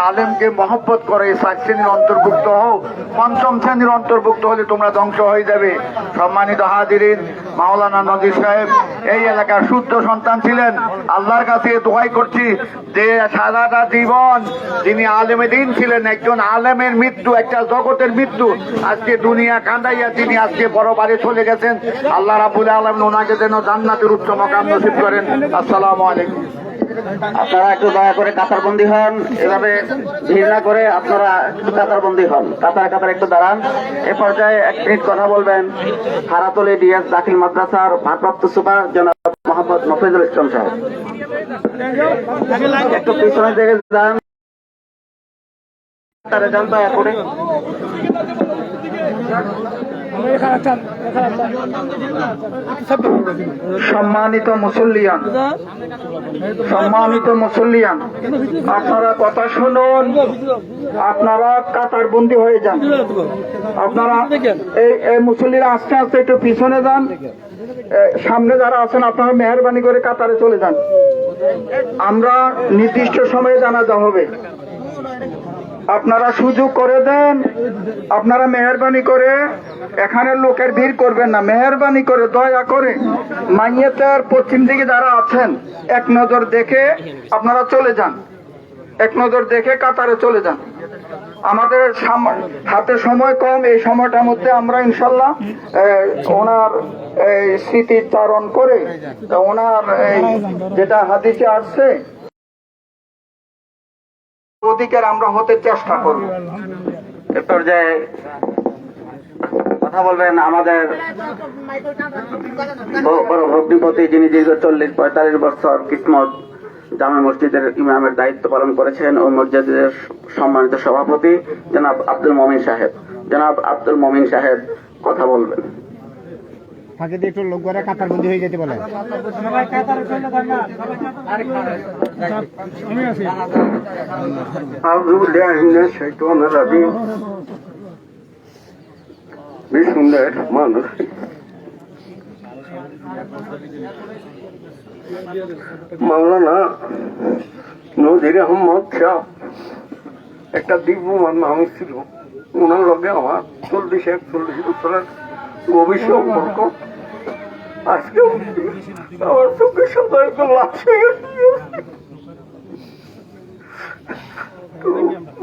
আলেমকে মহব্বত করে 7 শ্রেণীর অন্তর্ভুক্ত হও, 5ম শ্রেণীর অন্তর্ভুক্ত হলে তোমরা ধ্বংস হয়ে যাবে। সম্মানিত হাজিরিন, মাওলানা নজির সাহেব এই এলাকার শুদ্ধ সন্তান ছিলেন। আল্লাহর কাছে দোয়াই করছি যে সারাটা জীবন যিনি আলেমে দিন ছিলেন, একজন আলেমের মৃত্যু, একটা জগতের মৃত্যু, আজকে দুনিয়া কাঁদাইয়া তিনি আজকে বড় বাড়ি চলে গেছেন। আল্লাহ রাব্বুল আলামিন ওনাকে যেন জান্নাতের উচ্চ মাকাম নসিব করেন। আসসালামু আলাইকুম। আপনারা একটু দয়া করে কাতারবন্দি হন, এভাবে ভিড় না করে আপনারা কাতারবন্দি হন, কাতারে কাতারে একটু দাঁড়ান। এ পর্যায়ে 1 মিনিট কথা বলবেন হারাতলী ডিএস দাখিল মাদ্রাসার ভারপ্রাপ্ত সুপার জনাব মোহাম্মদ মফিজুল ইসলাম সাহেব। একটু পিছনে দিকে যান, কাতারে যান দয়া করে। সম্মানিত মুসল্লিয়ান, সম্মানিত মুসল্লিয়ান, আপনারা কথা শুনুন, আপনারা কাতারবন্দি হয়ে যান। আপনারা এই মুসল্লিরা আস্তে আস্তে একটু পিছনে যান, সামনে যারা আছেন আপনারা মেহরবানি করে কাতারে চলে যান। আমরা নির্দিষ্ট সময়ে জানাজা হবে, আপনারা সুযোগ করে দেন। আপনারা মেহরবানি করে এখানে লোকের ভিড় করবেন না, মেহরবানি করে দয়া করে মাইয়াতের পশ্চিম দিকে যারা আছেন এক নজর দেখে আপনারা চলে যান, এক নজর দেখে কাতারে চলে যান। আমাদের হাতে সময় কম, এই সময়টার মধ্যে আমরা ইনশাল্লাহ ওনার স্মৃতিচারণ করে ওনার যেটা হাদিসে আসছে অধিকার আমরা হতে চেষ্টা করব। এ পর্যায়ে কথা বলবেন আমাদের বড় ভগ্নিপতি, যিনি দীর্ঘ 40-45 বছর কিসমত জামে মসজিদের ইমামের দায়িত্ব পালন করেছেন ও মসজিদের সম্মানিত সভাপতি জনাব আব্দুল মমিন সাহেব। জনাব আব্দুল মমিন সাহেব কথা বলবেন। ফাঁকে দিয়ে একটু লোক করে কাতারবন্দি হয়ে যেতে বলে। মানুষ মাওলানা নজির আহমদ শাহ একটা দিব্যমান মানুষ ছিল। ওনার লগে আমার 40-41 বছরের গভীর সম্পর্ক। আজকে আমার চোখের সাথে একদম লাশে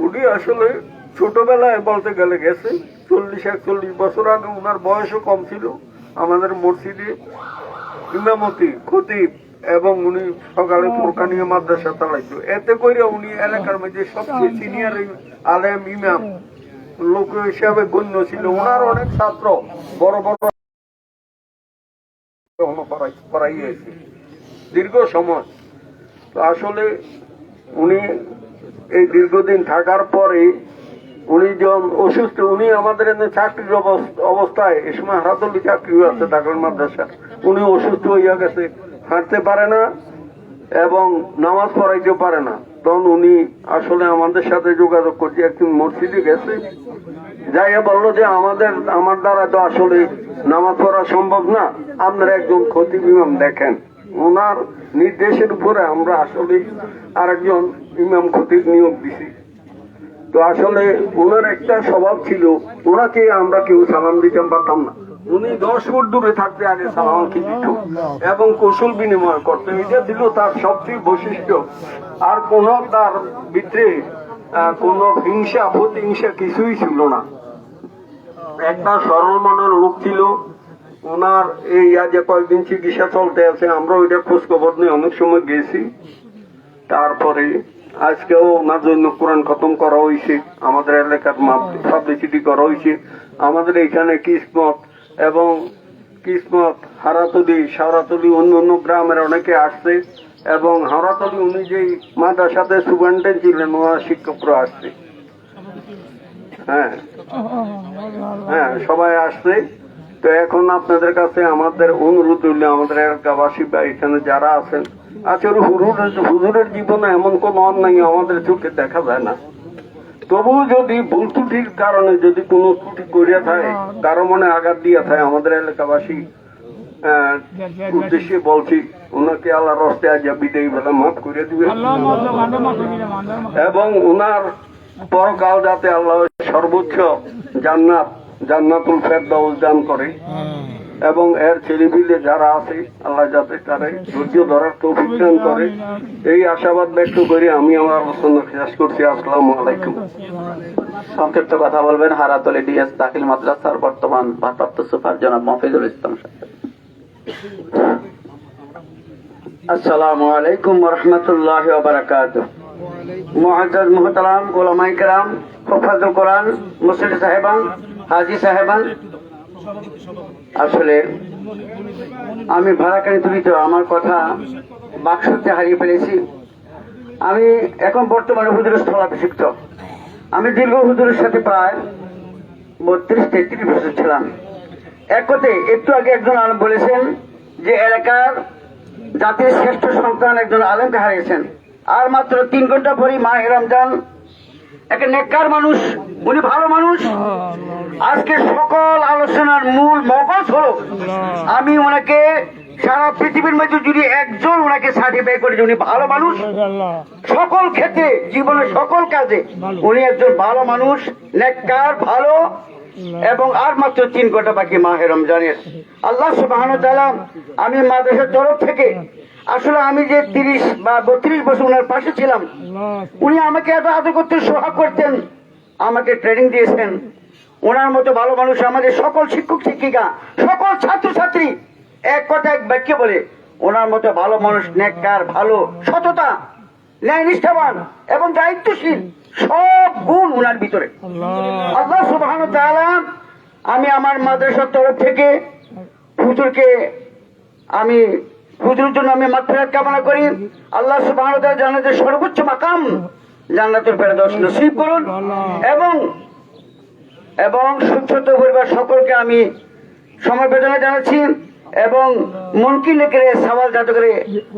উনি আসলে ছোটবেলায় বলতে গেলে গেছে 40-41 বছর আগে। ওনার বয়সও কম ছিল। আমাদের মসজিদে ইমামতি, খতিব এবং উনি সকালে ফোরকানিয়া মাদ্রাসা চালাইতো। এতে করে উনি এলাকার মধ্যে সবচেয়ে সিনিয়র আলেম ইমাম লোক হিসাবে গণ্য ছিল। ওনার অনেক ছাত্র বড় বড় পড়াইয়েছে দীর্ঘ সময়। তো আসলে উনি এই দীর্ঘদিন থাকার পরে উনি যখন অসুস্থ, উনি আমাদের এনে চাকরির অবস্থায়, এ সময় হারাতলি চাকরি আছে দাখিল মাদ্রাসা, উনি অসুস্থ হইয়া গেছে, হাঁটতে পারে না এবং নামাজ পড়াইতে পারে না। তখন উনি আসলে আমাদের সাথে যোগাযোগ করছে, একদিন মসজিদে গেছে, যাইয়া বললো যে আমার দ্বারা তো আসলে নামাজ পড়া সম্ভব না, আপনারা একজন খতিব ইমাম দেখেন। ওনার নির্দেশের উপরে আমরা আসলে আরেকজন ইমাম খতিব নিয়োগ দিছি। তো আসলে ওনার একটা স্বভাব ছিল, ওনাকে আমরা কেউ সালাম দিতাম পারতাম না। উনি 10 ফুট দূরে থাকতে আগে সালাম দিত এবং কৌশল বিনিময় করতেন। এটা ছিল তার সবচেয়ে বৈশিষ্ট্য। আর কোন তার ভিতরে কোন হিংসা প্রতিহিংসা কিছুই ছিল না। একটা সরল মনের লোক ছিল। ওনার এই আজ কয়েকদিন চিকিৎসা চলতে আছে, আমরা ওইটা খোঁজ খবর নিয়ে অনেক সময় গেছি। তারপরে আজকেও ওনার জন্য কোরআন খতম করা হয়েছে, আমাদের এলাকার পাবলিসিটি করা হয়েছে। আমাদের এখানে কিসমত এবং কিসমত, হারাতলি, সারাতলি, অন্য অন্য গ্রামের অনেকে আসছে এবং হারাতলি উনি যেই মাদ্রাসাতে সুপারিনটেন্ডেন্ট ছিলেন ওনার শিক্ষকরা আসছে। হ্যাঁ হ্যাঁ, সবাই আসছে। তো এখন আপনাদের কাছে আমাদের অনুরোধ হইলে আমাদের এলাকাবাসী বা এখানে যারা আছেন, আসলে হুজুরের জীবনে এমন কোন অন্যায় আমাদের চোখে দেখা যায় না। তবুও যদি ভুল ত্রুটির কারণে যদি কোনো ত্রুটি করিয়া থাকে, কারো মনে আঘাত দিয়া থাকে, আমাদের এলাকাবাসী উদ্দেশ্যে বলছি, ওনাকে আল্লাহ রস্তে আজ বিদায়ী বেলা মাফ করে দিবে এবং ওনার পরকাল যাতে আল্লাহ সর্বোচ্চ জান্নাতুল ফেরদাউস দান করে এবং এর ছেলেপিলে যারা আছে আল্লাহ যাতে তারা ধৈর্য ধরার তৌফিক দান করে, এই আশাবাদ ব্যক্ত করে আমি আমার আলোচনা শেষ করছি। আসসালামু আলাইকুম। সংক্ষিপ্ত কথা বলবেন হারাতলী ডিএস দাখিল মাদ্রাসার বর্তমান ভারপ্রাপ্ত সুপার জনাব মফিজুল ইসলাম সাহেব। আসসালামু আলাইকুম ওয়া রাহমাতুল্লাহি ওয়া বারাকাতুহু। মুআজ্জাজ মুহতারাম উলামায়ে কেরাম, হুফাজুল কোরআন, মুসল্লি সাহেবান, হাজী সাহেবান, আসলে আমি ভাড়াকারী তুলিত আমার কথা বাক্সতে হারিয়ে ফেলেছি। আমি এখন বর্তমানে হুজুরের স্থলাভিষিক্ত। আমি দীর্ঘ হুজুরের সাথে প্রায় 32-33 বছর ছিলাম। এক কথায় একটু আগে একজন আলেম বলেছেন যে এলাকার জাতির শ্রেষ্ঠ সন্তান একজন আলেমকে হারিয়েছেন। আর মাত্র 3 ঘন্টা পরই মাহে রমজান। একটা নেককার মানুষ, উনি ভালো মানুষ। আজকে সকল আলোচনার মূল মগজ হলো আমি ওনাকে সারা পৃথিবীর মধ্যে যদি একজন ওনাকে সার্টিফাই করে যে উনি ভালো মানুষ, সকল ক্ষেত্রে জীবনের সকল কাজে উনি একজন ভালো মানুষ, নেককার, ভালো। এবং আর মাত্র 3 ঘন্টা বাকি মাহে রমজানের। আল্লাহ সুবহানাহু ওয়া তাআলা, আমি মাদ্রাসার তরফ থেকে আসলে আমি যে 30 বা 32 বছর ওনার পাশে ছিলাম, উনি আমাকে এত আদর করতেন, সোহাগ করতেন, আমাকে ট্রেনিং দিয়েছেন। ওনার মতো ভালো মানুষ আমাদের সকল শিক্ষক শিক্ষিকা, সকল ছাত্রছাত্রী এক কথা এক বাক্যে বলে ওনার মতো ভালো মানুষ, নেককার, ভালো, সততা, ন্যায় নিষ্ঠাবান এবং দায়িত্বশীল সব গুণ ওনার ভিতরে। আল্লাহ সুবহানাহু ওয়া তাআলা, আমি আমার মাদ্রাসার তরফ থেকে হুজুরের জন্য আমি মাগফিরাত কামনা করি। আল্লাহ সুবহানাহু ওয়া তাআলা জান্নাতের সর্বোচ্চ মাকাম জান্নাতুল ফেরদাউস নসিব করুন এবং সুচ্ছত পরিবার সকলকে আমি সমবেদনা জানাচ্ছি এবং মনকি লেখে সওয়াল যাতে করে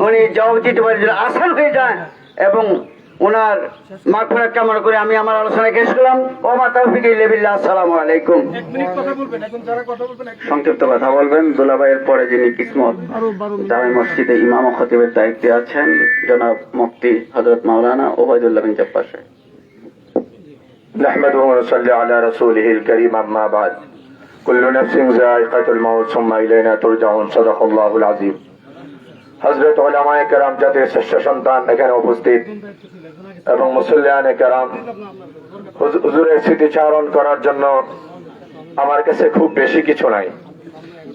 উনি জবাব দিতে পারে, যেন আসান হয়ে যায় এবং ওনার মাগফিরাত কামনা করে আমি আমার আলোচনা শেষ করলাম। ওমা তাওফিক ইল্লা বিল্লাহ। আসসালামু আলাইকুম। সংক্ষিপ্ত কথা বলবেন দুলাভাইয়ের পরে যিনি কিসমত জামে মসজিদে ইমাম ও খতিবের দায়িত্বে আছেন জনাব মুফতি হযরত মাওলানা ওবায়দুল্লাহ বিন জব্বার সাহেব। نحمده ونصلي على رسوله الكريم أما بعد كل نفس ذائقة الموت ثم إلينا ترجعون صدق الله العظيم। হযরত উলামায়ে কেরাম জাতির শ্রেষ্ঠ সন্তান এখানে উপস্থিত এবং মুসল্লিয়ানে কেরাম, হুজুরের স্মৃতিচারণ করার জন্য আমার কাছে খুব বেশি কিছু নাই।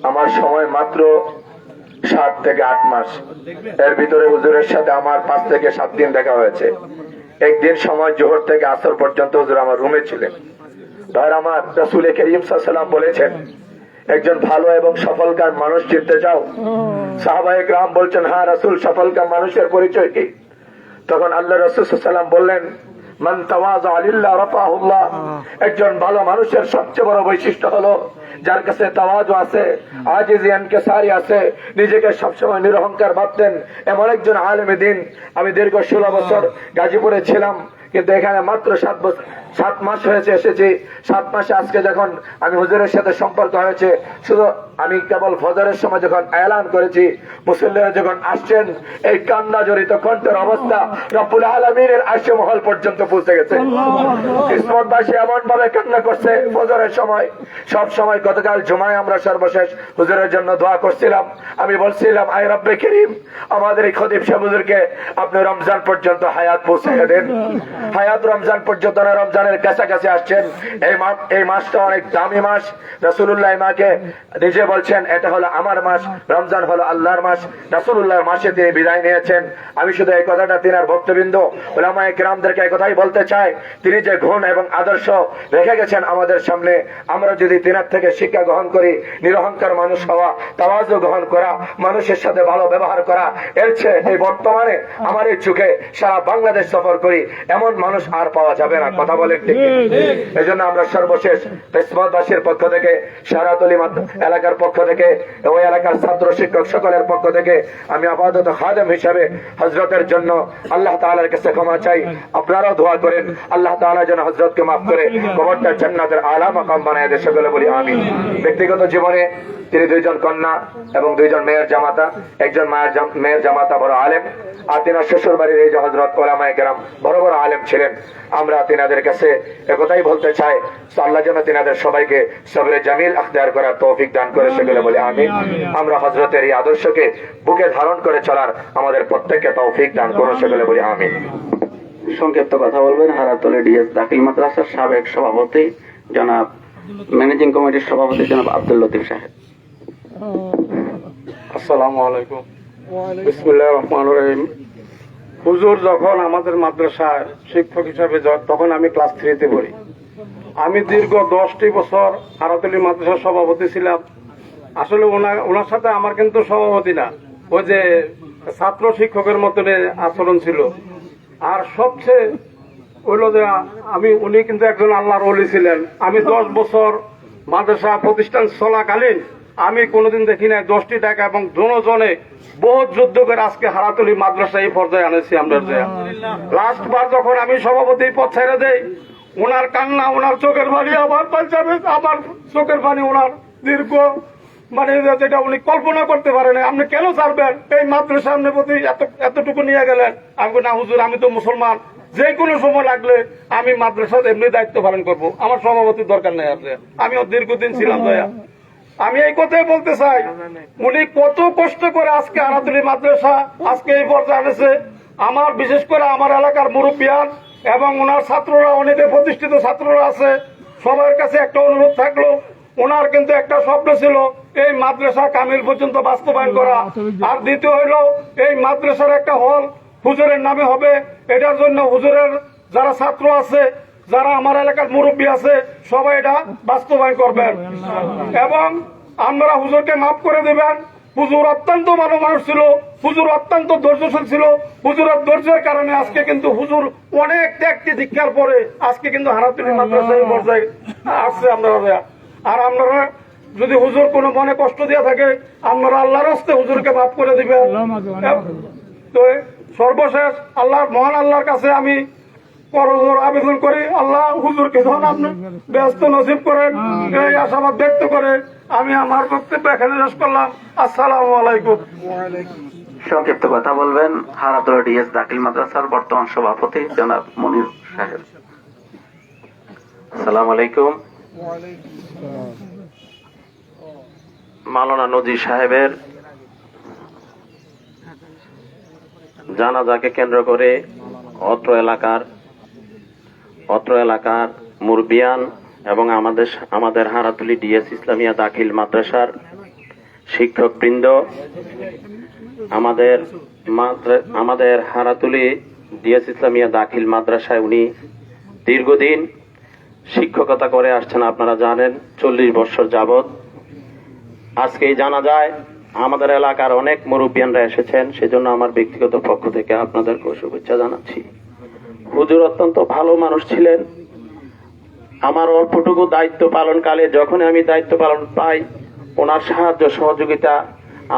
আমার সময় মাত্র 7 থেকে 8 মাস। এর ভিতরে হুজুরের সাথে আমার 5 থেকে 7 দিন দেখা হয়েছে। একদিন সময় জোহর থেকে আসর পর্যন্ত হুজুর আমার রুমে ছিলেন। ধর আমার রাসূল করিম সাল্লাল্লাহু আলাইহি ওয়াসাল্লাম বলেছেন, একজন ভালো এবং সফলকাম মানুষ চিনতে চাও? সাহাবায়ে কেরাম বলছেন, হ্যাঁ রাসূল, সফলকাম মানুষের পরিচয় কি? তখন আল্লাহ রাসূল সাল্লাল্লাহু আলাইহি ওয়াসাল্লাম বললেন, মান তাওয়াযা লিল্লাহ রাফাহুল্লাহ। একজন ভালো মানুষের সবচেয়ে বড় বৈশিষ্ট্য হলো যার কাছে তাওয়াজু আছে, আজিজি ইনকিসারি আছে, নিজেকে সবসময় নিরহংকার ভাবতেন, এমন একজন আলেমে দ্বীন। আমি দীর্ঘ 16 বছর গাজীপুরে ছিলাম, কিন্তু এখানে মাত্র 7 মাস হয়েছে এসেছি। 7 মাসে আজকে যখন আমি হুজুরের সাথে সম্পর্ক হয়েছে, শুধু আমি কেবল ফজরের সময় যখন এলান করেছি, মুসল্লিরা যখন আসছেন, এই কান্না জড়িত কণ্ঠের অবস্থা রব্বুল আলামিনের আরশে মহল পর্যন্ত পৌঁছে গেছে। কিসমতবাসী এমন ভাবে কান্না করছে ফজরের সময়। সব সময় গতকাল জুমায় আমরা সর্বশেষ হুজুরের জন্য দোয়া করছিলাম। আমি বলছিলাম, আয় রব্বে করিম, আমাদের এই খতিব সাহেব হুজুরকে আপনি রমজান পর্যন্ত হায়াত পৌঁছে দেন। হায়াত রমজান পর্যন্ত, রমজানের কাছাকাছি আসছেন। এই মাসটা অনেক দামি মাস। রাসূলুল্লাহ মাকে নিজে বলছেন, এটা হলো আমার মাস, রমজান হলো আল্লাহর মাস। রাসূলুল্লাহর মাসে তিনি বিদায় নিয়েছেন। আমি শুধু এই কথাটা তিনার ভক্তবৃন্দ উলামায়ে কেরামদেরকে এই কথাই বলতে চাই, তিনি যে গুণ এবং আদর্শ রেখে গেছেন আমাদের সামনে, আমরা যদি তিনার থেকে শিক্ষা গ্রহণ করি, নিরহংকার মানুষ হওয়া, তাওয়াজু গ্রহণ করা, মানুষের সাথে ভালো ব্যবহার করা, এর চেয়ে এই বর্তমানে আমার এই চোখে সারা বাংলাদেশ সফর করি এমন মানুষ আর পাওয়া যাবে না। কথা বলেন ঠিক? এই জন্য আমরা সর্বশেষ কিসমতবাসীর পক্ষ থেকে সারাতলী এলাকার সকলের পক্ষ থেকে, ওই এলাকার ছাত্র শিক্ষক সকলের পক্ষ থেকে আমি আপাতত খাদেম হিসাবে হজরতের জন্য আল্লাহ তাআলার কাছে ক্ষমা চাই। আপনারাও দোয়া করেন আল্লাহ তাআলা যেন হজরতকে মাফ করে কবরটা জান্নাতের আলা মাকাম বানায় দেয়, সকলে বলি আমিন। ব্যক্তিগত জীবনে তিনি 2 জন কন্যা এবং 2 জন মেয়ের জামাতা। একজন মেয়ের জামাতা বড় আলেম, আর তিনার শ্বশুর বাড়ির এই যে হজরত ওলামায়ে কেরাম বড় বড় আলেম ছিলেন। আমরা তিনাদের কাছে একথাই বলতে চাই, আল্লাহ যেন তিনাদের সবাইকে সবরে জামিল আখতিয়ার করার তৌফিক দান করে, সেগুলো বলে আমিন। আমরা হজরতের এই আদর্শকে বুকে ধারণ করে চলার আমাদের প্রত্যেককে তৌফিক দান করুন, সেগুলো বলে আমিন। সংক্ষিপ্ত কথা বলবেন হারাতলী ডিএস দাখিল মাদ্রাসার সাবেক সভাপতি জনাব, ম্যানেজিং কমিটির সভাপতি জনাব আব্দুল লতিফ সাহেব। আসসালামু আলাইকুম। বিসমিল্লাহির রহমানির রহিম। হুজুর যখন আমাদের মাদ্রাসায় শিক্ষক হিসাবে তখন আমি ক্লাস 3-তে পড়ি। আমি দীর্ঘ 10টি বছর হারাতলী মাদ্রাসার সভাপতি ছিলাম। আসলে ওনার সাথে আমার কিন্তু সভাপতি না, ওই যে ছাত্র শিক্ষকের মতন আচরণ ছিল। আর সবচেয়ে হইল যে উনি কিন্তু একজন আল্লাহর ওলি ছিলেন। আমি 10 বছর মাদ্রাসা প্রতিষ্ঠান চলাকালীন আমি কোনোদিন দেখি নাই 10টি টাকা এবং জনজনে বহুত যুদ্ধ করে আজকে হারাতলী মাদ্রাসা এই পর্যায়ে আনেছি আমরা। লাস্ট বার যখন আমি সভাপতি পদ ছেড়ে দেই, ওনার কান্না, ওনার চোখের পানি আমার পাঞ্জাবে, আমার চোখের পানি ওনার দীর্ঘ যেটা উনি কল্পনা করতে পারেন। আপনি কেন ছাড়বেন এই মাদ্রাসা, আপনি প্রতি এতটুকু নিয়ে গেলেন? আমি না হুজুর, আমি তো মুসলমান, যে কোনো সময় লাগলে আমি মাদ্রাসার এমনি দায়িত্ব পালন করবো, আমার সভাপতির দরকার নেই। আপনি আমিও দীর্ঘদিন ছিলাম দয়া। আমি এই কথাই বলতে চাই, উনি কত কষ্ট করে আজকে হারাতলী মাদ্রাসা আজকে এই পর্যায়ে আনেছে। আমার বিশেষ করে আমার এলাকার মুরব্বিয়ান এবং ওনার ছাত্ররা, অনেকে প্রতিষ্ঠিত ছাত্ররা আছে, সবার কাছে একটা অনুরোধ থাকলো, ওনার কিন্তু একটা স্বপ্ন ছিল এই মাদ্রাসা কামিল পর্যন্ত বাস্তবায়ন করা। আর দ্বিতীয় হইল এই মাদ্রাসার একটা হল হুজুরের নামে হবে। এটার জন্য হুজুরের যারা ছাত্র আছে, যারা আমার এলাকার মুরব্বী আছে, সবাই এটা বাস্তবায়ন করবেন এবং আমরা হুজুরকে মাফ করে দেবেন। হুজুর অত্যন্ত ভালো মানুষ ছিল, হুজুর অত্যন্ত ধৈর্যশীল ছিল। হুজুরের ধৈর্যের কারণে আজকে কিন্তু হুজুর অনেক ত্যাগটি দীক্ষার পরে আজকে কিন্তু হারাতলী মাদ্রাসায় পর্যায়ে আসছে আপনারা। আর আপনারা যদি হুজুর কোনো মনে কষ্ট দিয়ে থাকে, আপনারা আল্লাহর হস্তে হুজুরকে মাফ করে দিবেন। তো সর্বশেষ মহান আল্লাহর কাছে আমি করজোর আবেদন করি, আল্লাহ হুজুরকে যখন আপনি ব্যস্ত নসিব করেন, এই আশাবাদ ব্যক্ত করে আমি আমার বক্তব্য এখানে শেষ করলাম। আসসালামু আলাইকুম। সংক্ষিপ্ত কথা বলবেন হারাতলী ডিএস দাখিল মাদ্রাসার বর্তমান সভাপতি জনাব মনির সাহেব। আসসালামু আলাইকুম। মাওলানা নজির সাহেবের জানাজাকে কেন্দ্র করে অত্র এলাকার মুরবিয়ান এবং আমাদের হারাতলী ডিএস ইসলামিয়া দাখিল মাদ্রাসার শিক্ষকবৃন্দ, আমাদের হারাতলী ডিএস ইসলামিয়া দাখিল মাদ্রাসায় উনি দীর্ঘদিন শিক্ষকতা করে আসছেন, আপনারা জানেন 40 বছর যাবত। আজকে জানা যায় আমাদের এলাকার অনেক মুরব্বিয়ানরা এসেছেন, সেজন্য আমার ব্যক্তিগত পক্ষ থেকে আপনাদেরকে শুভেচ্ছা জানাচ্ছি। হুজুর অত্যন্ত ভালো মানুষ ছিলেন। আমার অল্পটুকু দায়িত্ব পালনকালে যখন আমি দায়িত্ব পালন পাই, ওনার সাহায্য সহযোগিতা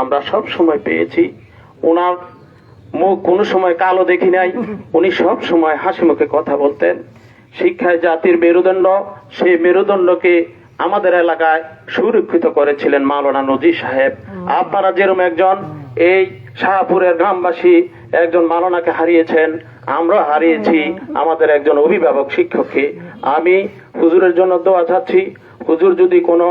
আমরা সব সময় পেয়েছি। ওনার মুখ কোনো সময় কালো দেখি নাই, উনি সব সময় হাসি মুখে কথা বলতেন। শিক্ষায় জাতির মেরুদণ্ড, সেই মেরুদণ্ডকে আমাদের এলাকায় সুরক্ষিত করেছিলেন মাওলানা নজির সাহেব। আপনারা যেরকম একজন এই শাহপুরের গ্রামবাসী একজন মাওলানাকে হারিয়েছেন, আমরা হারিয়েছি আমাদের একজন অভিভাবক শিক্ষককে। আমি হুজুরের জন্য দোয়া চাচ্ছি, হুজুর যদি কোনো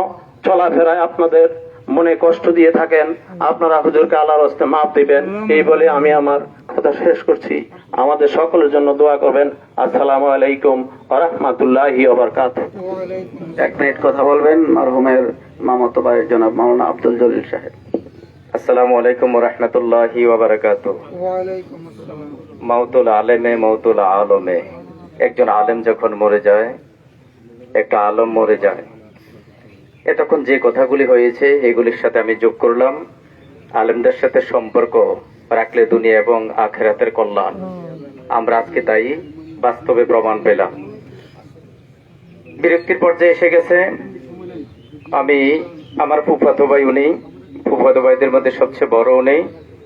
চলাফেরায় আপনাদের মনে কষ্ট দিয়ে থাকেন, আপনারা হুজুরকে আল্লাহর হস্তে মাফ দিবেন, এই বলে আমি আমার কথা শেষ করছি। আমাদের সকলের জন্য দোয়া করবেন। আসসালামু আলাইকুম ওয়া রাহমাতুল্লাহি ওয়া বারাকাতুহু। 1 মিনিট কথা বলবেন মরহুমের মামাতো ভাই জনাব মাওলানা আব্দুল জলিল সাহেব। আসসালামু আলাইকুম ওয়া রাহমাতুল্লাহি ওয়া বারাকাতুহু। মাউতুল আলেমে মাউতুল আলমে, একজন আলেম যখন মরে যায়, একটা আলম মরে যায়। এতক্ষণ যে কথাগুলি হয়েছে এগুলির সাথে আমি যোগ করলাম, আলেমদের সাথে সম্পর্ক রাখলে দুনিয়া এবং আখিরাতের কল্যাণ। আমরা আজকে তাই বাস্তবে প্রমাণ পেলাম। বিরক্তির পর্যায়ে এসে গেছে। আমি আমার ফুফাতো ভাই উনি, ফুফাতো ভাইদের মধ্যে সবচেয়ে বড় উনি।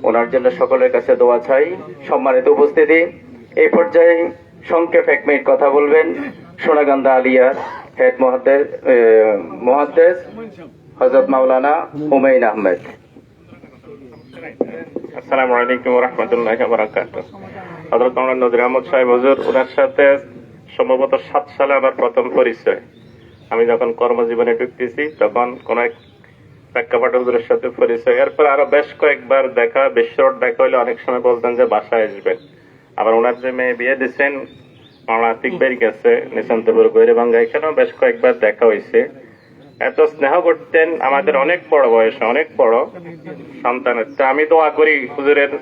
ওনার জন্য সকলের কাছে দোয়া চাই। সম্মানিত উপস্থিতি, এই পর্যায়ে সংক্ষেপ 1 মিনিট কথা বলবেন সোনাগান্দা আলিয়া হেড মুহাদ্দিস হযরত মাওলানা হুমায়ুন আহমেদ। আসসালামু আলাইকুম ওয়া রাহমাতুল্লাহি ওয়া বারাকাতুহু। হযরত মাওলানা নজরুল আহমদ সাহেব হুজুর, ওনার সাথে সম্ভবত 7 সালে আমার প্রথম পরিচয়। আমি যখন কর্মজীবনে ঢুকতেছি তখন কোন এক প্রেক্ষাপট হুজুরের সাথে পরিচয়। এরপর আরো বেশ কয়েকবার দেখা, বিশ্বরোড দেখা হলে অনেক সময় বলতেন যে বাসায় আসবেন। আবার ওনার যে মেয়ে বিয়ে দিচ্ছেন মাওলানা আতিক ভাইয়ের কাছে নিশান্তপুর গৈরেবাঙ্গা, এখানেও বেশ কয়েকবার দেখা হয়েছে। এত স্নেহ করতেন, আমাদের অনেক বড় বয়সে, অনেক বড় সন্তানের। আমি দোয়া করি হুজুরের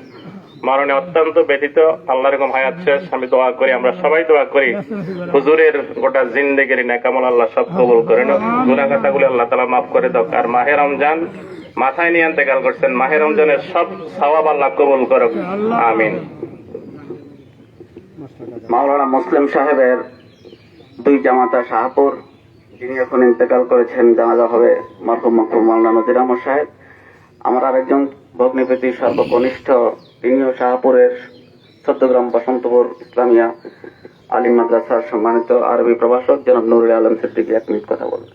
মরণে অত্যন্ত ব্যথিত, আল্লাহ রকম হায়াত শেষ। আমি দোয়া করি, আমরা সবাই দোয়া করি হুজুরের গোটা জিন্দেগির নেকামল আল্লাহ সব কবুল করেন, গুনাহ কথাগুলো আল্লাহ তাআলা মাফ করে দাও। আর মাহে রমজান মাথায় নিয়ে ইন্তেকাল করছেন, মাহে রমজানের সব সওয়াব আল্লাহ কবুল করুক, আমিন। মাওলানা মুসলিম সাহেবের 2 জামাতা শাহপুর, যিনি এখন ইন্তেকাল করেছেন, জানাজা হবে মরহুম মাওলানা নজির আহমদ সাহেব। আমার আরেকজন ভগ্নিপতি সর্বকনিষ্ঠ, তিনিও শাহপুরের চট্টগ্রাম বসন্তপুর ইসলামিয়া আলিম মাদ্রাসার সম্মানিত আরবি প্রভাষক জনাব নুরুল আলম সিদ্দিকী। 1 মিনিট কথা বলবেন।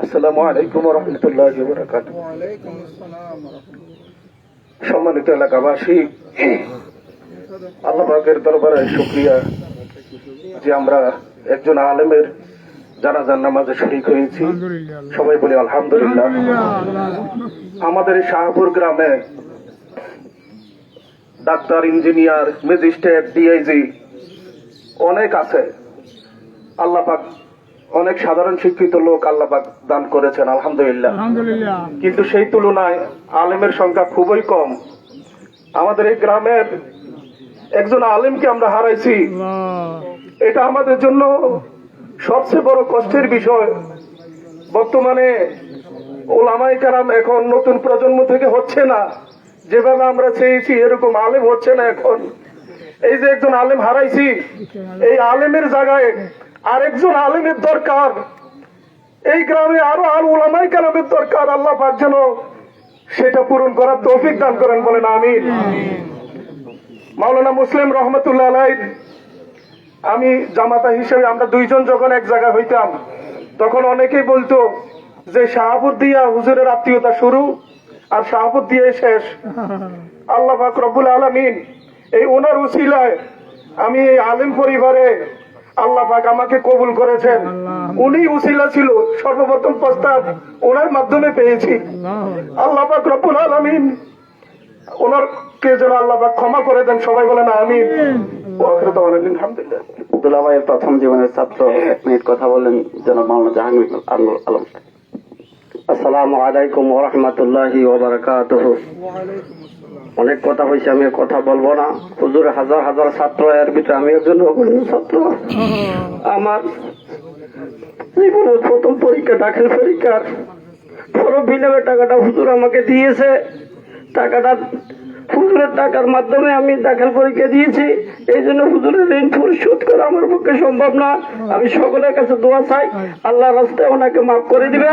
আসসালামু আলাইকুম ওয়া রাহমাতুল্লাহি ওয়া বারাকাতুহু। সম্মানিত এলাকাবাসী, আল্লাহ পাকের দরবারে শুকরিয়া যে আমরা একজন আলেমের জানাজার নামাজে শরীক হয়েছি। সবাই বলি আলহামদুলিল্লাহ। আমাদের এই শাহপুর গ্রামে ডাক্তার, ইঞ্জিনিয়ার, ম্যাজিস্ট্রেট, ডিআইজি অনেক আছে। আল্লাহ পাক অনেক সাধারণ শিক্ষিত লোক আল্লাহ পাক দান করেছেন, আলহামদুলিল্লাহ। কিন্তু সেই তুলনায় আলেমের সংখ্যা খুবই কম। আমাদের এই গ্রামের একজন আলেমকে আমরা হারাইছি, এটা আমাদের জন্য সবচেয়ে বড় কষ্টের বিষয়। বর্তমানে ওলামায়ে কেরাম এখন নতুন প্রজন্ম থেকে হচ্ছে না, যেভাবে আমরা চেয়েছি এরকম আলেম হচ্ছে না এখন। এই যে একজন আলেম হারাইছি, এই আলেমের জায়গায় আরেকজন আলেমের দরকার। এই গ্রামে আরো ওলামায়ে কেরামের দরকার। আল্লাহ পাক যেন সেটা পূরণ করার তৌফিক দান করেন, বলেন আমিন। মাওলানা মুসলিম রহমতুল্লাহ আলাইহি, আমি জামাতা হিসেবে আমরা 2 জন যখন এক জায়গায় হইতাম, তখন অনেকেই বলতো যে শাহপুর দিয়া হুজুরের আত্মীয়তা শুরু আর শাহপুর দিয়ে শেষ। আল্লাহ পাক রব্বুল আলামিন এই ওনার উসিলায় আমি এই আলেম পরিবারে আল্লাহ পাক আমাকে কবুল করেছেন। উনি উসিলা ছিল, সর্বপ্রথম প্রস্তাব ওনার মাধ্যমে পেয়েছি। আল্লাহ পাক রব্বুল আলামিন ওনারকে যেন আল্লাহ পাক ক্ষমা করে দেন, সবাই বলেন আমিন। আলহামদুলিল্লাহ। দুলাভাইয়ের প্রথম জীবনের ছাত্র, 1 মিনিট কথা বললেন জনাব মাওলানা জাহাঙ্গীর আলম সাহেব। আসসালামু আলাইকুম ওয়া রাহমাতুল্লাহি ওয়া বারাকাতুহু। অনেক কথা হয়েছে, আমি কথা বলবো না। হুজুর হাজার হাজার ছাত্র, এর ভিতরে আমি একজন অগ্রণী ছাত্র। আমার জীবনের প্রথম পরীক্ষা, দাখিল পরীক্ষার ফরম ফিলাপের টাকাটা হুজুর আমাকে দিয়েছে। টাকাটা হুজুরের টাকার মাধ্যমে আমি দাখিল পরীক্ষা দিয়েছি। এই জন্য হুজুরের ঋণ পরিশোধ করা আমার পক্ষে সম্ভব না। আমি সকলের কাছে দোয়া চাই, আল্লাহর রাস্তায় ওনাকে মাফ করে দিবে।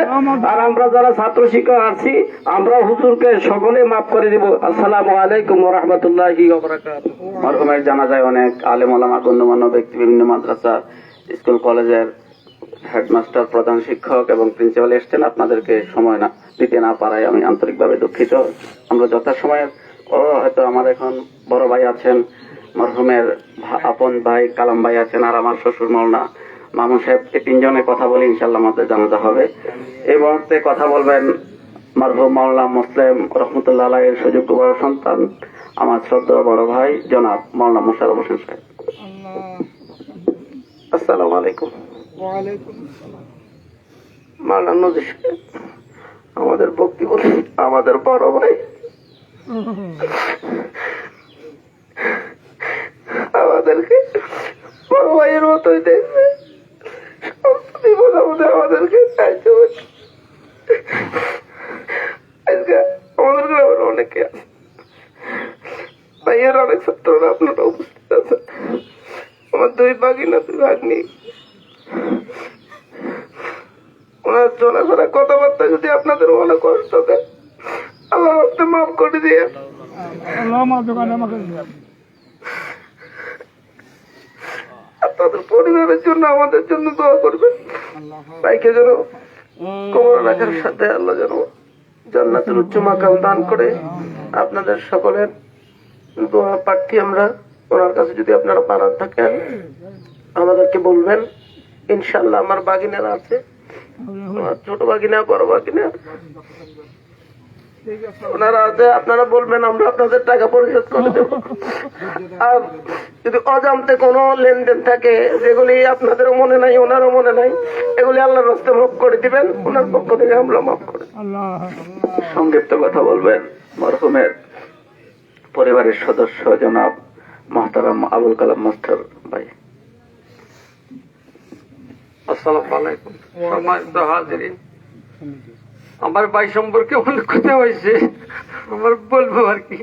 আর আমরা যারা ছাত্র শিক্ষক আছি, আমরা হুজুরকে সকলে মাফ করে দিব। আসসালামু আলাইকুম ওয়া রাহমাতুল্লাহি ওয়া বারাকাতুহু। মরহুমের জানাজায় অনেক আলেম ওলামা, গণ্যমান্য ব্যক্তি, বিভিন্ন মাদ্রাসা, স্কুল, কলেজের হেডমাস্টার, প্রধান শিক্ষক এবং প্রিন্সিপাল এসছেন। আপনাদেরকে সময় দিতে না পারায় আমি আন্তরিকভাবে দুঃখিত। আমরা যথাসময়ে, হয়তো আমার এখন বড় ভাই আছেন, মরহুমের আপন ভাই কালাম ভাই আছেন, আর আমার শ্বশুর মাওলানা মামুন সাহেব, এই 3 জনের কথা বলে ইনশাআল্লাহ আমাদের জানাজা হবে। এই মুহূর্তে কথা বলবেন মরহুম মাওলানা মুসলিম রহমতুল্লাহ আলাইহির সুযোগ্য বড় সন্তান, আমার শ্রদ্ধেয় বড় ভাই জনাব মাওলানা মোশাররফ হোসেন সাহেব। আসসালামু আলাইকুম। মাওলানা নজির সাহেব আমাদের বক্তব্য, আমাদের বড় ভাই, আমাদেরকে বড় ভাইয়ের মতোই দেখবে, আমাদেরকে সাহায্য করছে। আজকে আমাদের গ্রামের অনেকে আছে, ভাইয়ের অনেক ছাত্ররা আপনারা উপস্থিত আছেন। আমার 2 ভাগিনা, 2 ভাগ্নি, ওনার চলাফেরা কথাবার্তা যদি আপনাদের মনে কষ্ট দেয়, আল্লাহ আপনি মাফ করে দিয়ে আপনাদের পরিবারের জন্য আমাদের জন্য দোয়া করবেন। ভাইকে যেন কবর রাখার সাথে আল্লাহ যেন জান্নাতের উচ্চ মাকাম দান করে। আপনাদের সকলের দোয়া প্রার্থী আমরা। ওনার কাছে যদি আপনারা পারার থাকেন আমাদেরকে বলবেন। ইনশাল্লাহ আমার বাগিনারা আছে, আমার ছোট বাগিনা, বড় বাগিনা ওনারা আছে, আপনারা বলবেন, আমরা আপনাদের টাকা পরিশোধ করে দেব। আর যদি অজান্তে কোনো লেনদেন থাকে যেগুলি আপনাদেরও মনে নাই ওনারও মনে নাই, এগুলি আল্লাহর রাস্তায় মাফ করে দিবেন। ওনার পক্ষ থেকে আমরা মাফ করে সংক্ষিপ্ত কথা বলবেন মরহুমের পরিবারের সদস্য জনাব মোহতারাম আবুল কালাম মাস্টার ভাই। আসসালামু আলাইকুম। সম্মানিত হাজিরিন, আমার ভাই সম্পর্কে অনেক কথা হয়েছে, আমার বলবো আর কি।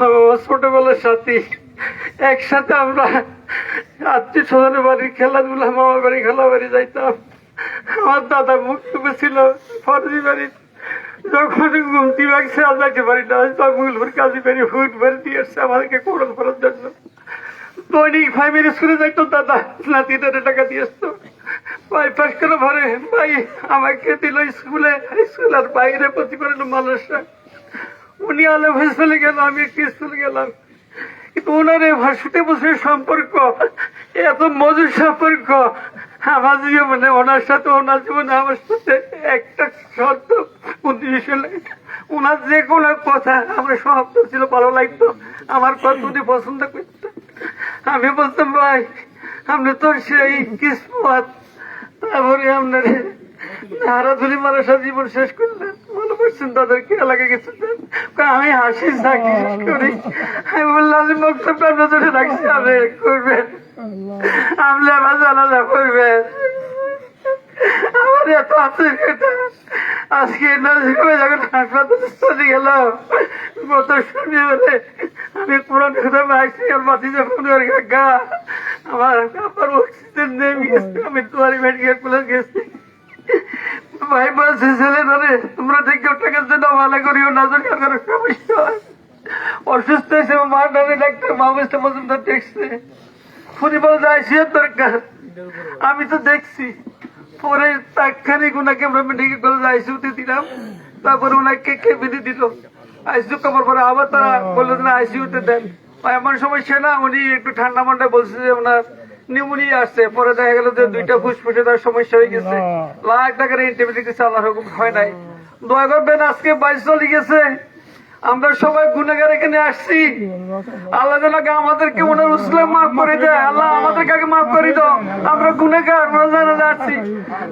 আমার ছোটবেলার সাথী, একসাথে আমরা আত্মীয় স্বজনের বাড়ির খেলাধুলা, মামার বাড়ি খেলা বাড়ি যাইতাম। আমার দাদা মুক্তবে ছিল ফরজি বাড়ি, যখন ঘুমতি ভাগছে আর যাইতে পারি না, জঙ্গলপুর কাজী বাড়ি হুট বাড়ি দিয়ে এসছে আমাদেরকে কোরআন পড়ার জন্য। দৈনিক প্রাইমারি স্কুলে যাইতো দাদা, নাতিদের টাকা দিয়ে আসতো। ভাই পাশ করে ভরে ভাই আমাকে দিল স্কুলে, স্কুলের বাইরে প্রতিপালন মাদ্রাসা। উনি আলে চলে গেল, আমি একটু স্কুলে গেলাম। কিন্তু ওনার ভাষাতে বছরের সম্পর্ক এত মধুর সম্পর্ক আমার জীবনে, ওনার সাথে ওনার জীবনে আমার সাথে একটা শব্দ উদ্দেশ্য লাগে। ওনার যে কোনো কথা আমার শব্দ ছিল ভালো লাগতো, আমার কথা উনি পছন্দ করতো। আমি বলতাম ভাই আপনি তো সেই কিসমত, তারপরে আপনার হারাধুলি মারাসা জীবন শেষ করলেন, মনে করছেন তাদেরকে এলাকা গেছে। আমি হাসি চাকরি করি, আমি বললাম যে বক্তব্য আপনার জন্য রাখছি, আপনি করবেন, আপনি আমার জানাজা করবেন। আমার এত আত্মীয়তা আজকে যখন হাসপাতালে চলে গেলাম, গত শনিবারে আমি কোরআন কথা মাইছি আর বাতি যখন গা আমার অক্সিজেন নেমে গেছে। আমি তোমার মেডিকেল কলেজ গেছি, ভাই বলছে ছেলে ধরে তোমরা দেখো টাকার জন্য ভালো করিও না, যদি কারো সমস্যা হয়। অসুস্থ হয়েছে মা ডানে ডাক্তার মাহবুবটা পর্যন্ত দেখছে, ফুরি বলে আইসিওর দরকার। আমি তো দেখছি, পরে তাৎক্ষণিক ওনাকে আমরা মেডিকেল কলেজ আইসিউতে দিলাম, তারপরে ওনাকে কেবিনে দিল। আইসিউ করার পরে আবার তারা বললো না আইসিউতে দেন। এমন সমস্যা না, উনি একটু ঠান্ডা মান্ডা বলছে যে ওনার নিউমোনিয়া আসছে। পরে দেখা গেল যে 2টা ফুসফুসে তার সমস্যা হয়ে গেছে, লাখ টাকার এন্টিবায়োটিক দিচ্ছে, আল্লাহর হুকুম হয় নাই। দয়া করবেন, আজকে 22 চলে গেছে, আমরা সবাই গুনাহগার এখানে আসছি। আল্লাহ যেন আমাদেরকে ওনার উসলাম মাফ করে দেয়। আল্লাহ আমাদেরকে আগে মাফ করে দাও, আমরা গুনাহগার, আমরা জানা যাচ্ছি।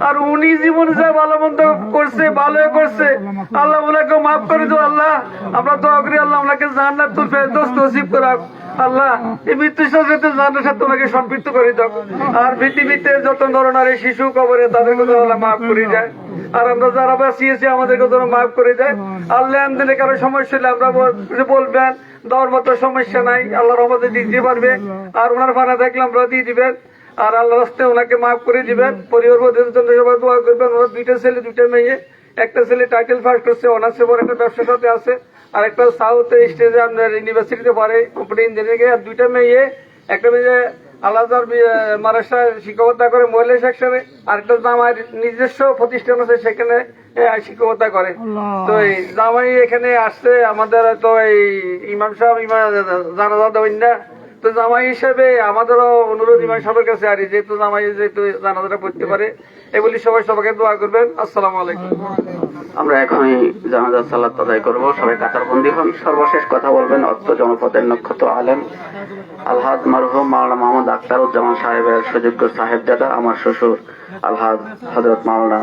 আর উনি জীবনে যা ভালো মন্দ করছে, ভালো করছে, আল্লাহ ওনাকে মাফ করে দাও। আল্লাহ আমরা দোয়া করি, আল্লাহ ওনাকে জান্নাতুল ফেরদৌস নসিব করাক। আল্লাহ এই মৃত্যুর সাথে জান্নাতের সাথে তোমাকে সম্পৃক্ত করে দাও। আর পৃথিবীতে যত নরনারী শিশু কবরে তাদেরকে আল্লাহ মাফ করে যায়। আর আমরা যারা বাঁচিয়েছি আমাদেরকে যেন মাফ করে দেয়। আর লেনদেনে কারো সমস্যা হলে আমরা বলবেন, দেওয়ার মতো সমস্যা নাই, আল্লাহ রহমতে দিতে পারবে। আর ওনার ভাড়া দেখলে আমরা দিয়ে দিবেন, আর আল্লাহ রাস্তায় ওনাকে মাফ করে দিবেন। পরিবার জন্য সবাই দোয়া করবেন। ওনার 2টা ছেলে 2টা মেয়ে, একটা ছেলে টাইটেল ফার্স্ট করছে, অনার্সে পরে একটা ব্যবসার সাথে আছে, আর একটা সাউথ স্টেজে আপনার ইউনিভার্সিটিতে পড়ে কম্পিউটার ইঞ্জিনিয়ারিং। আর 2টা মেয়ে, একটা মেয়ে আলাদার মাদ্রাসা শিক্ষকতা করে মহিলা সেকশনে, আর একটা জামাই নিজস্ব প্রতিষ্ঠান আছে সেখানে শিক্ষকতা করে। তো এই জামাই এখানে আসছে আমাদের, তো এই ইমাম সাহেব জানাজা দেবেন না, তো জামাই হিসেবে আমাদেরও অনুরোধ ইমাম সাহেবের কাছে, আর যেহেতু জামাই যেহেতু জানাজাটা পড়তে পারে, এগুলি সবাই সবাইকে দোয়া করবেন। আসসালামু আলাইকুম। আমরা এখনই জানাজার সালাত আদায় করবো, সবাই কাতারবন্দি হন। সর্বশেষ কথা বলবেন অত্র জনপদের নক্ষত্র আলেম আলহাজ মারহুম মাওলানা মোহাম্মদ আখতারুজ্জামান সাহেবের সুযোগ্য সাহেবজাদা, আমার শ্বশুর আলহাজ হযরত মাওলানা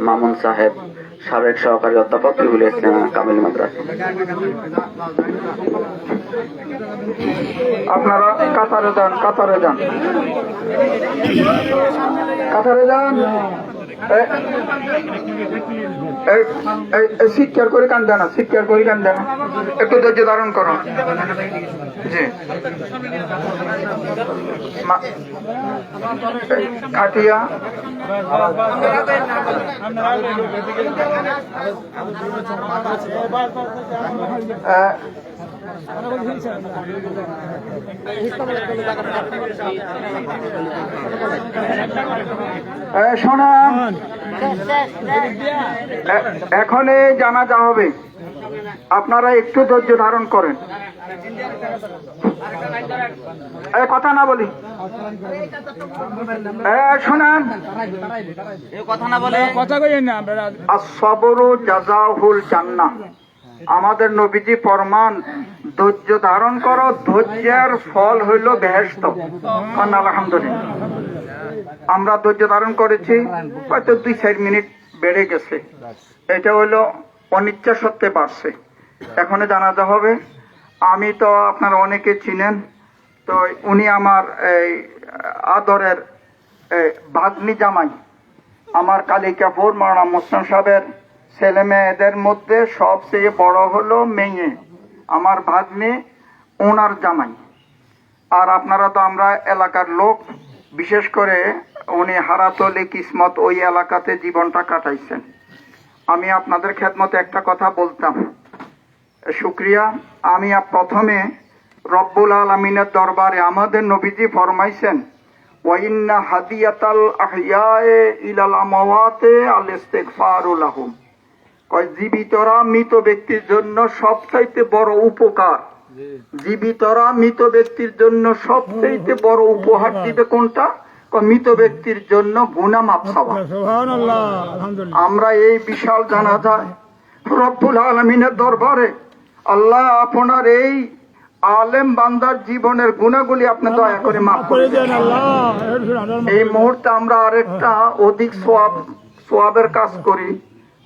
মামুন সাহেব, সাবেক সহকারী অধ্যাপক ইবুল ইসলাম কামিল মাদ্রাসা। আপনারা কাতারে যান, কাতারে যান, কাতারে যান। শিক্ষার করে কান দেনা, শিক্ষার করে কান দেনা, একটু ধৈর্য ধারণ করো। জি কাটিয়া শোনা, এখন জানাজা হবে, আপনারা একটু ধৈর্য ধারণ করেন। কথা না বলি, শোনান, কথা না বলে আসসাবরু জাযাউহুল জান্নাহ। আমাদের নবীজি ফরমান, ধৈর্য ধারণ করো, ধৈর্যের ফল হইল বেহেশত। আলহামদুলিল্লাহ, আমরা ধৈর্য ধারণ করেছি, হয়তো 2-4 মিনিট বেড়ে গেছে, এটা হইলো অনিচ্ছা সত্ত্বে বাড়ছে। এখন জানাজা হবে। আমি তো আপনারা অনেকে চিনেন, তো উনি আমার এই আদরের ভাগ্নি জামাই, আমার কালিকাপুর মাওলানা মোহসেন সাহেবের ছেলে মেয়েদের মধ্যে সবচেয়ে বড় হলো মেয়ে, আমার ভাগ্নি, ওনার জামাই। আর আপনারা তো আমরা এলাকার লোক, বিশেষ করে উনি হারাতলি কিসমত ওই এলাকাতে জীবনটা কাটাইছেন। আমি আপনাদের খেদমতে একটা কথা বলতাম, শুক্রিয়া। আমি প্রথমে রব্বুল আলামিনের দরবারে আমাদের নবীজি ফরমাইছেন, ওয়াইন্না হাদিয়াতাল আহইয়ায়ে ইলাল আমওয়াতে আল ইস্তিগফারু লাহুম। কয় জীবিতরা মৃত ব্যক্তির জন্য সবচাইতে বড় উপকার, জীবিতরা মৃত ব্যক্তির জন্য সবচাইতে বড় উপহার দিবে কোনটা? মৃত ব্যক্তির জন্য গুনাহ মাফ চাওয়া। আমরা এই বিশাল জানাজায় রব্বুল আলামিনের দরবারে, আল্লাহ আপনার এই আলেম বান্দার জীবনের গুনাহগুলি আপনি দয়া করে মাফ করে দেন। এই মুহূর্তে আমরা আরেকটা অধিক সওয়াবের কাজ করি,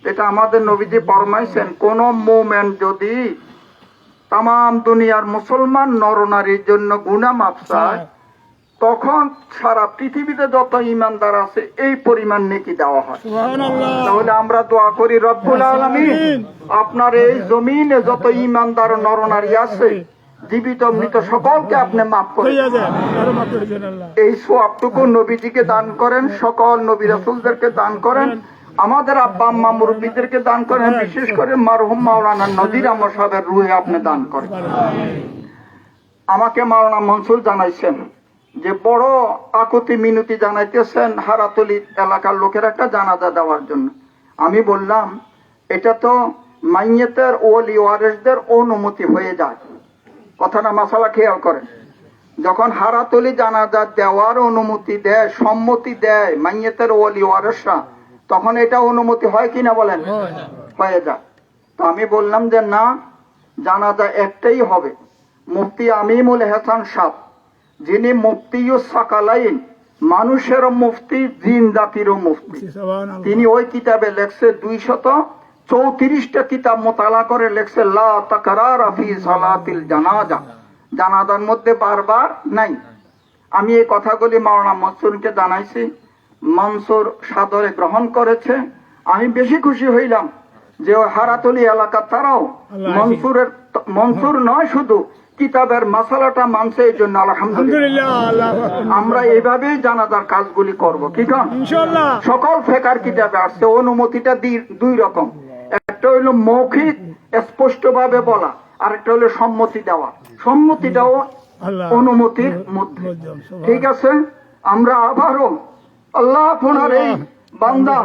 যেটা আমাদের নবীজি ফরমাইছেন, কোন মুমিন যদি তাম দুনিয়ার মুসলমান নরনারীর জন্য গুনাহ মাফ চায়, তখন সারা পৃথিবীতে যত ইমানদার আছে এই পরিমাণ নেকি দেওয়া হয়। তাহলে আমরা দোয়া করি, রব্বুল আলামিন আপনার এই জমিনে যত ইমানদার নরনারী আছে, জীবিত মৃত সকলকে আপনি মাফ করে দেন। এই সওয়াবটুকু নবীজিকে দান করেন, সকল নবী রাসূলদেরকে দান করেন, আমাদের আব্বা আম্মা মুরব্বীদেরকে দান করেন, বিশেষ করে মারহুম মাওলানা নজির আহমদ সাহেবের রুহে আপনি দান করেন। আমাকে মাওলানা মনসুর জানাইছেন যে বড় আকুতি মিনতি জানাইতেছেন হারাতলি এলাকার লোকের একটা জানাজা দেওয়ার জন্য। আমি বললাম, এটা তো মাইয়েতের ওলি ওয়ারিসদের অনুমতি হয়ে যায়। কথাটা মাসালা খেয়াল করেন, যখন হারাতলি জানাজা দেওয়ার অনুমতি দেয়, সম্মতি দেয় মাইয়েতের ওলি ওয়ারিসরা, তখন এটা অনুমতি হয় কিনা বলেন? হয়ে যায়। তো আমি বললাম যে না, জানাজা একটাই হবে। মুফতি আমিমুল হাসান সাহেব, যিনি মুফতিউস সাকালাইন, মানুষের মুফতি, জিন জাতিরও মুফতি, তিনি ওই কিতাবে লেখছে 234টা কিতাব মোতালা করে লেখছে, লা তাকরারা ফি সালাতিল জানাজা, জানাজার মধ্যে বারবার নাই। আমি এই কথাগুলি মাওলানা মনসুরকে জানাইছি, মনসুর সাদরে গ্রহণ করেছে। আমি বেশি খুশি হইলাম যে হারাতলি এলাকা তারাও মনসুর নয়, শুধু কিতাবের মাসালাটা মানছে, এই জন্য আলহামদুলিল্লাহ। আমরা এইভাবেই জানাজার কাজগুলি করব, কি কারণ সকল ফেকার কিতাবে আসছে অনুমতিটা 2 রকম, একটা হইল মৌখিক স্পষ্ট ভাবে বলা, আর একটা হইল সম্মতি দেওয়া। সম্মতিটাও অনুমতির মধ্যে, ঠিক আছে। আমরা আবারও আল্লাহ আপনার এই বান্দা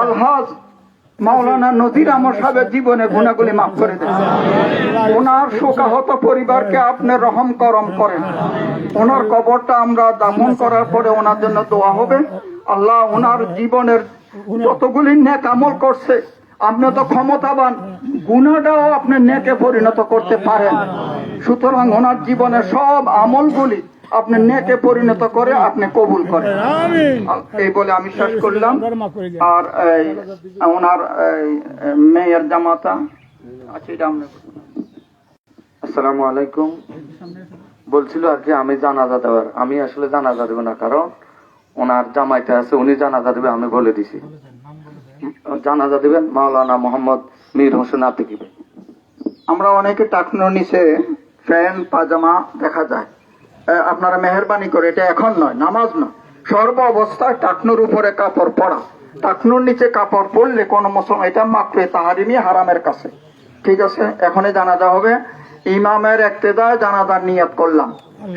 আলহাজ মাওলানা নজির আহমদ সাহেবের জীবনে গুনাহগুলি মাফ করে দেন। ওনার শোকাহত পরিবারকে আপনি রহম করম করেন। ওনার কবরটা আমরা দাফন করার পরে ওনার জন্য দোয়া হবে। আল্লাহ ওনার জীবনের যতগুলি নেক আমল করছে, আপনি তো ক্ষমতাবান, গুনাহটাও আপনি নেকে পরিণত করতে পারেন। সুতরাং ওনার জীবনের সব আমলগুলি আপনি নেকে পরিণত করে আপনি কবুল করেন, এই বলে আমি শেষ করলাম। আর ওনার মেয়ের জামাতা আছে, আসসালামু আলাইকুম। বলছিল আর কি আমি জানাজা দেওয়ার, আমি আসলে জানাজা দেব না, কারণ ওনার জামাইতে আছে, উনি জানাজা দেবে, আমি বলে দিছি। জানাজা দিবেন মাওলানা মোহাম্মদ মীর হোসেন আতিকি ভাই। আমরা অনেকে টাকনোর নিচে প্যান্ট পাজামা দেখা যায়। আপনারা মেহরবানি করে, এটা এখন নয়, নামাজ নয়, সর্ব অবস্থায় টাকনুর উপরে কাপড় পরা, টাকনুর নিচে কাপড় পরলে কোন মুসলমান, এটা মাকরুহে তাহরিমি, হারামের কাছে। ঠিক আছে, এখনই জানাজা হবে। ইমামের ইক্তেদায় জানাজার নিয়ত করলাম,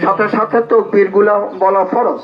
সাথে সাথে তাকবীর গুলা বলা ফরজ।